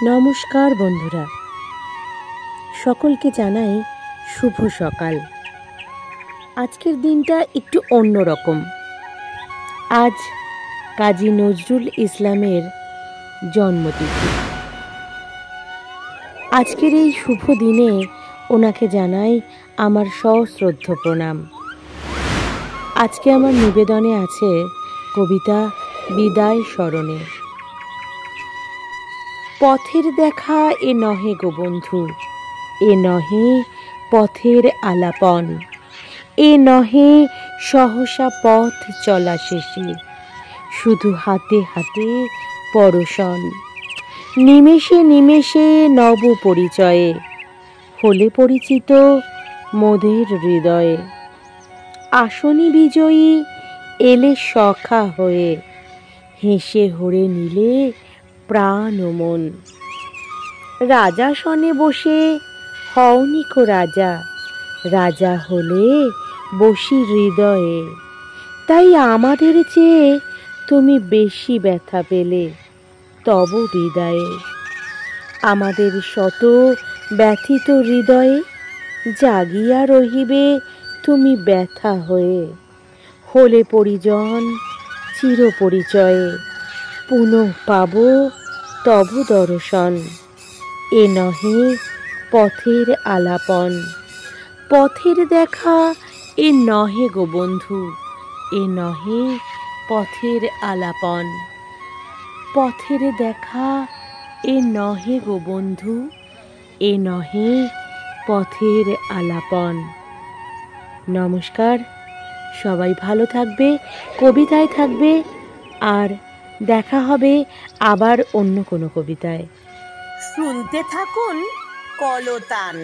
নমস্কার বন্ধুরা, সকলকে জানাই শুভ সকাল। আজকের দিনটা একটু অন্যরকম। আজ কাজী নজরুল ইসলামের জন্মতিথি। আজকের এই শুভ দিনে ওনাকে জানাই আমার সশ্রদ্ধ প্রণাম। আজকে আমার নিবেদনে আছে কবিতা বিদায় স্মরণে। পথের দেখা এ নহে গো বন্ধু, এ নহে পথের আলাপন, এ নহে সহসা পথ চলা শেষে, শুধু হাতে হাতে পরশন। নিমেষে নিমেষে নব পরিচয়ে, হলে পরিচিত মোদের হৃদয়ে। আসনি বিজয়ী এলে সখা হয়ে, হেসে হরে নিলে প্রাণ ও মন। রাজাসনে বসে হওনিকো রাজা, রাজা হলে বসি হৃদয়ে। তাই আমাদের চেয়ে তুমি বেশি ব্যথা পেলে তব বিদায়ে। আমাদের শত ব্যথিত হৃদয়ে জাগিয়া রহিবে তুমি ব্যথা হয়ে। হলে পরিজন চির পরিচয়ে, পুনঃ পাব তব দর্শন। এ নহে পথের আলাপন, পথের দেখা এ নহে গো বন্ধু, এ নহে পথের আলাপন। পথের দেখা এ নহে গো বন্ধু, এ নহে পথের আলাপন। নমস্কার, সবাই ভালো থাকবে, কবিতায় থাকবে, আর দেখা হবে আবার অন্য কোনো কবিতায়। শুনতে থাকুন কলতান।